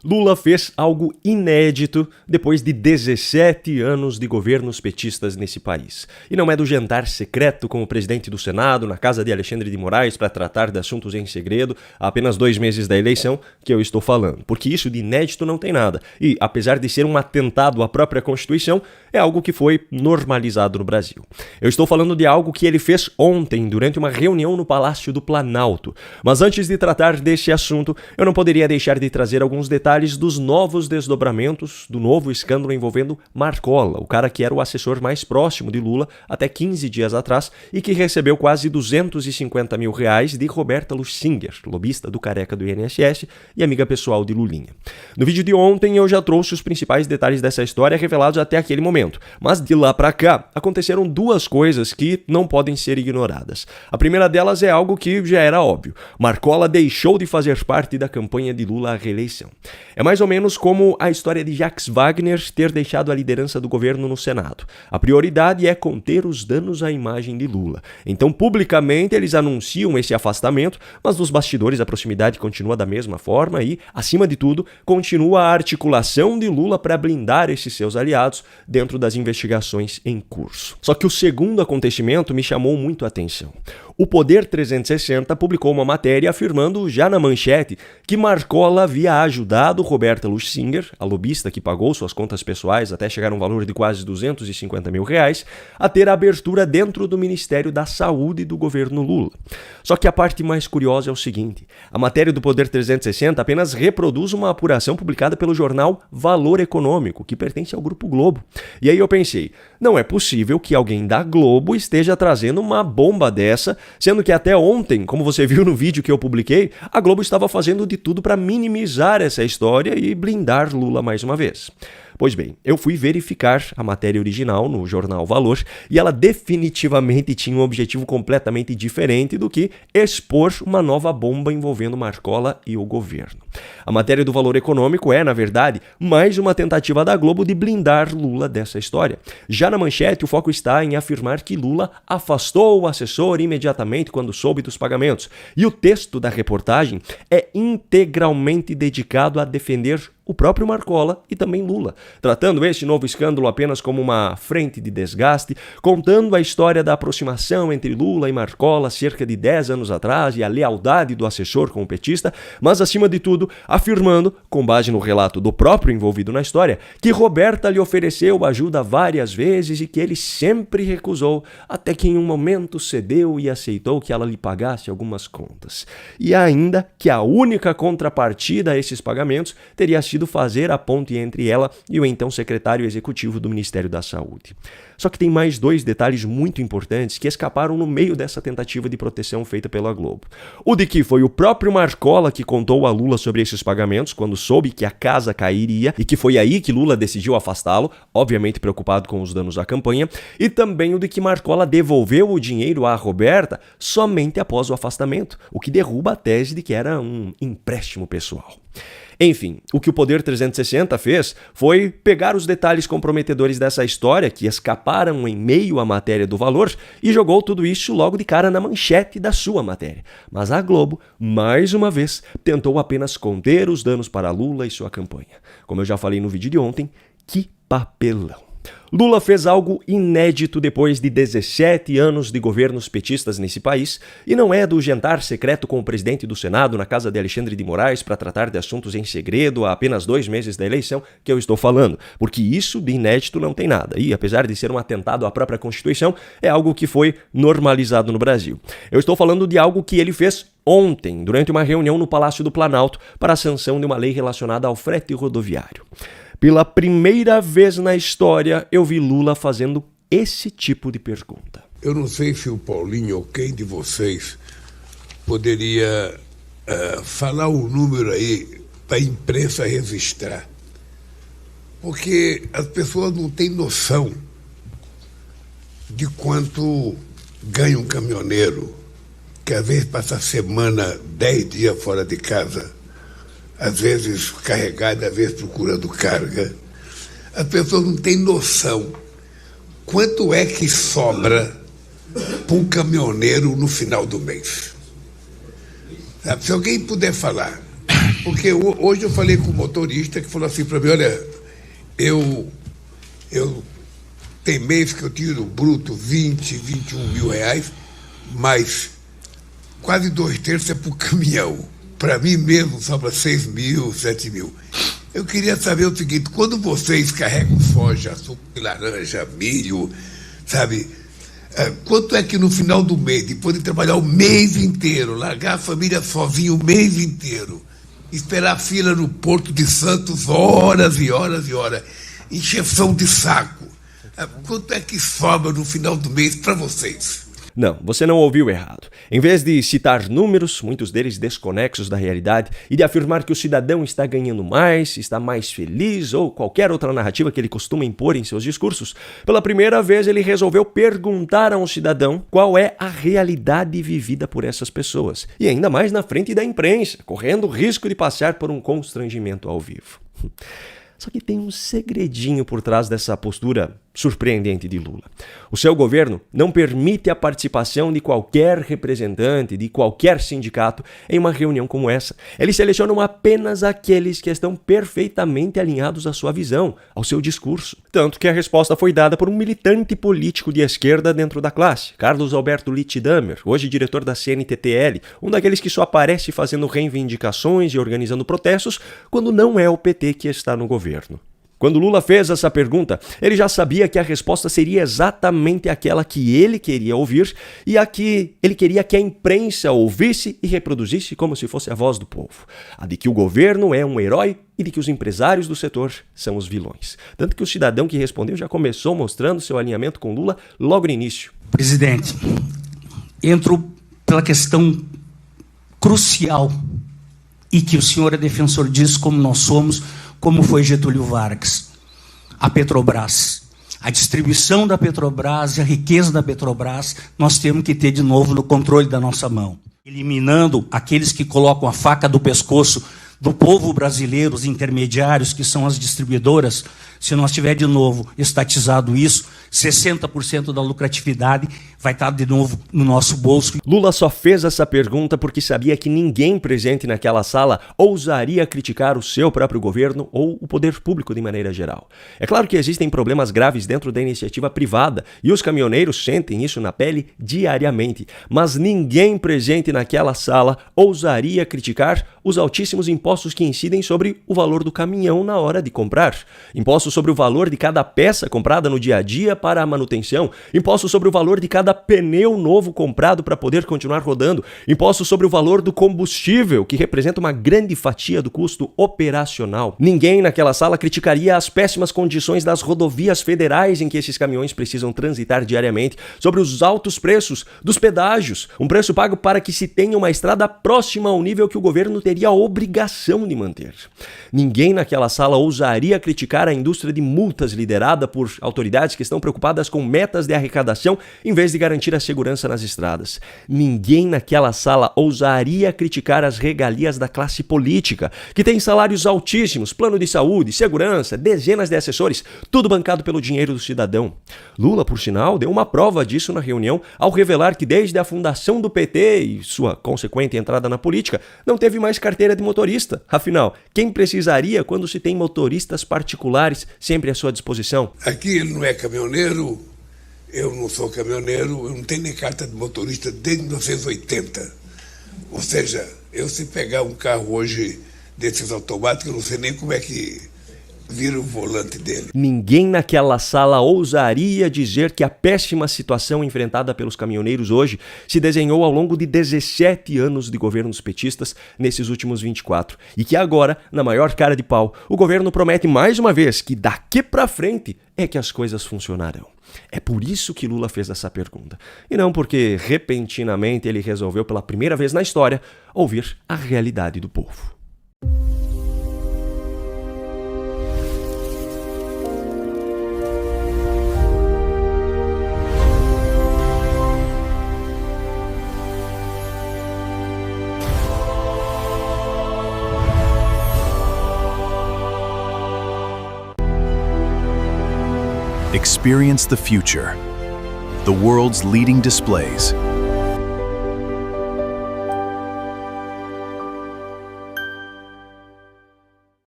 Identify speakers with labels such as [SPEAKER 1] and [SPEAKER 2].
[SPEAKER 1] Lula fez algo inédito depois de 17 anos de governos petistas nesse país. E não é do jantar secreto com o presidente do Senado na casa de Alexandre de Moraes para tratar de assuntos em segredo há apenas 2 meses da eleição que eu estou falando, porque isso de inédito não tem nada. E, apesar de ser um atentado à própria Constituição, é algo que foi normalizado no Brasil. Eu estou falando de algo que ele fez ontem, durante uma reunião no Palácio do Planalto. Mas antes de tratar desse assunto, eu não poderia deixar de trazer alguns detalhes dos novos desdobramentos do novo escândalo envolvendo Marcola, o cara que era o assessor mais próximo de Lula até 15 dias atrás e que recebeu quase R$250 mil de Roberta Luxinger, lobista do careca do INSS e amiga pessoal de Lulinha. No vídeo de ontem eu já trouxe os principais detalhes dessa história revelados até aquele momento, mas de lá pra cá aconteceram 2 coisas que não podem ser ignoradas. A primeira delas é algo que já era óbvio: Marcola deixou de fazer parte da campanha de Lula à reeleição. É mais ou menos como a história de Jacques Wagner ter deixado a liderança do governo no Senado. A prioridade é conter os danos à imagem de Lula. Então, publicamente, eles anunciam esse afastamento, mas nos bastidores a proximidade continua da mesma forma e, acima de tudo, continua a articulação de Lula para blindar esses seus aliados dentro das investigações em curso. Só que o segundo acontecimento me chamou muito a atenção. O Poder 360 publicou uma matéria afirmando, já na manchete, que Marcola havia ajudado Roberta Luxinger, a lobista que pagou suas contas pessoais até chegar a um valor de quase R$250 mil, a ter a abertura dentro do Ministério da Saúde do governo Lula. Só que a parte mais curiosa é o seguinte: a matéria do Poder 360 apenas reproduz uma apuração publicada pelo jornal Valor Econômico, que pertence ao Grupo Globo. E aí eu pensei, não é possível que alguém da Globo esteja trazendo uma bomba dessa, sendo que até ontem, como você viu no vídeo que eu publiquei, a Globo estava fazendo de tudo para minimizar essa história e blindar Lula mais uma vez. Pois bem, eu fui verificar a matéria original no jornal Valor e ela definitivamente tinha um objetivo completamente diferente do que expor uma nova bomba envolvendo Marcola e o governo. A matéria do Valor Econômico é, na verdade, mais uma tentativa da Globo de blindar Lula dessa história. Já na manchete, o foco está em afirmar que Lula afastou o assessor imediatamente quando soube dos pagamentos. E o texto da reportagem é integralmente dedicado a defender o próprio Marcola e também Lula, tratando este novo escândalo apenas como uma frente de desgaste, contando a história da aproximação entre Lula e Marcola cerca de 10 anos atrás e a lealdade do assessor com o petista, mas acima de tudo afirmando, com base no relato do próprio envolvido na história, que Roberta lhe ofereceu ajuda várias vezes e que ele sempre recusou, até que em um momento cedeu e aceitou que ela lhe pagasse algumas contas. E ainda que a única contrapartida a esses pagamentos teria sido fazer a ponte entre ela e o então secretário executivo do Ministério da Saúde. Só que tem mais 2 detalhes muito importantes que escaparam no meio dessa tentativa de proteção feita pela Globo. O de que foi o próprio Marcola que contou a Lula sobre esses pagamentos quando soube que a casa cairia e que foi aí que Lula decidiu afastá-lo, obviamente preocupado com os danos à campanha, e também o de que Marcola devolveu o dinheiro à Roberta somente após o afastamento, o que derruba a tese de que era um empréstimo pessoal. Enfim, o que o Poder 360 fez foi pegar os detalhes comprometedores dessa história que escaparam em meio à matéria do Valor e jogou tudo isso logo de cara na manchete da sua matéria. Mas a Globo, mais uma vez, tentou apenas conter os danos para Lula e sua campanha. Como eu já falei no vídeo de ontem, que papelão! Lula fez algo inédito depois de 17 anos de governos petistas nesse país e não é do jantar secreto com o presidente do Senado na casa de Alexandre de Moraes para tratar de assuntos em segredo há apenas 2 meses da eleição que eu estou falando, porque isso de inédito não tem nada e, apesar de ser um atentado à própria Constituição, é algo que foi normalizado no Brasil. Eu estou falando de algo que ele fez ontem, durante uma reunião no Palácio do Planalto para a sanção de uma lei relacionada ao frete rodoviário. Pela primeira vez na história, eu vi Lula fazendo esse tipo de pergunta.
[SPEAKER 2] Eu não sei se o Paulinho ou quem de vocês poderia falar um número aí para a imprensa registrar. Porque as pessoas não têm noção de quanto ganha um caminhoneiro, que às vezes passa a semana, 10 dias fora de casa, às vezes carregado, às vezes procurando carga. As pessoas não têm noção quanto é que sobra para um caminhoneiro no final do mês. Sabe? Se alguém puder falar Porque hoje eu falei com o motorista que falou assim para mim, olha, eu tem mês que eu tiro bruto 20, 21 mil reais, mas quase 2/3 é para o caminhão. Para mim mesmo sobra 6 mil, 7 mil. Eu queria saber o seguinte, quando vocês carregam soja, suco de laranja, milho, sabe, quanto é que no final do mês, depois de trabalhar o mês inteiro, largar a família sozinha o mês inteiro, esperar fila no Porto de Santos horas e horas e horas, encheção de saco, quanto é que sobra no final do mês para vocês?
[SPEAKER 1] Não, você não ouviu errado. Em vez de citar números, muitos deles desconexos da realidade, e de afirmar que o cidadão está ganhando mais, está mais feliz ou qualquer outra narrativa que ele costuma impor em seus discursos, pela primeira vez ele resolveu perguntar a um cidadão qual é a realidade vivida por essas pessoas. E ainda mais na frente da imprensa, correndo o risco de passar por um constrangimento ao vivo. Só que tem um segredinho por trás dessa postura surpreendente de Lula. O seu governo não permite a participação de qualquer representante, de qualquer sindicato em uma reunião como essa. Eles selecionam apenas aqueles que estão perfeitamente alinhados à sua visão, ao seu discurso. Tanto que a resposta foi dada por um militante político de esquerda dentro da classe, Carlos Alberto Littdamer, hoje diretor da CNTTL, um daqueles que só aparece fazendo reivindicações e organizando protestos quando não é o PT que está no governo. Quando Lula fez essa pergunta, ele já sabia que a resposta seria exatamente aquela que ele queria ouvir e a que ele queria que a imprensa ouvisse e reproduzisse como se fosse a voz do povo. A de que o governo é um herói e de que os empresários do setor são os vilões. Tanto que o cidadão que respondeu já começou mostrando seu alinhamento com Lula logo no início.
[SPEAKER 3] Presidente, entro pela questão crucial e que o senhor é defensor disso como nós somos, como foi Getúlio Vargas, a Petrobras. A distribuição da Petrobras e a riqueza da Petrobras nós temos que ter de novo no controle da nossa mão. Eliminando aqueles que colocam a faca do pescoço do povo brasileiro, os intermediários, que são as distribuidoras. Se nós tiver de novo estatizado isso, 60% da lucratividade vai estar de novo no nosso bolso.
[SPEAKER 1] Lula só fez essa pergunta porque sabia que ninguém presente naquela sala ousaria criticar o seu próprio governo ou o poder público de maneira geral. É claro que existem problemas graves dentro da iniciativa privada e os caminhoneiros sentem isso na pele diariamente, mas ninguém presente naquela sala ousaria criticar os altíssimos impostos que incidem sobre o valor do caminhão na hora de comprar. Impostos sobre o valor de cada peça comprada no dia a dia para a manutenção, impostos sobre o valor de cada pneu novo comprado para poder continuar rodando, impostos sobre o valor do combustível, que representa uma grande fatia do custo operacional. Ninguém naquela sala criticaria as péssimas condições das rodovias federais em que esses caminhões precisam transitar diariamente, sobre os altos preços dos pedágios, um preço pago para que se tenha uma estrada próxima ao nível que o governo teria a obrigação de manter. Ninguém naquela sala ousaria criticar a indústria de multas liderada por autoridades que estão preocupadas com metas de arrecadação em vez de garantir a segurança nas estradas. Ninguém naquela sala ousaria criticar as regalias da classe política, que tem salários altíssimos, plano de saúde, segurança, dezenas de assessores, tudo bancado pelo dinheiro do cidadão. Lula, por sinal, deu uma prova disso na reunião ao revelar que desde a fundação do PT e sua consequente entrada na política, não teve mais carteira de motorista. Afinal, quem precisaria quando se tem motoristas particulares sempre à sua disposição?
[SPEAKER 2] Aqui ele não é caminhoneiro, eu não sou caminhoneiro, eu não tenho nem carta de motorista desde 1980. Ou seja, eu se pegar um carro hoje desses automáticos, eu não sei nem como é que vira o volante dele.
[SPEAKER 1] Ninguém naquela sala ousaria dizer que a péssima situação enfrentada pelos caminhoneiros hoje se desenhou ao longo de 17 anos de governos petistas nesses últimos 24 e que agora, na maior cara de pau, o governo promete mais uma vez que daqui pra frente é que as coisas funcionarão. É por isso que Lula fez essa pergunta, e não porque repentinamente ele resolveu pela primeira vez na história ouvir a realidade do povo.
[SPEAKER 4] Experience the future. The world's leading displays,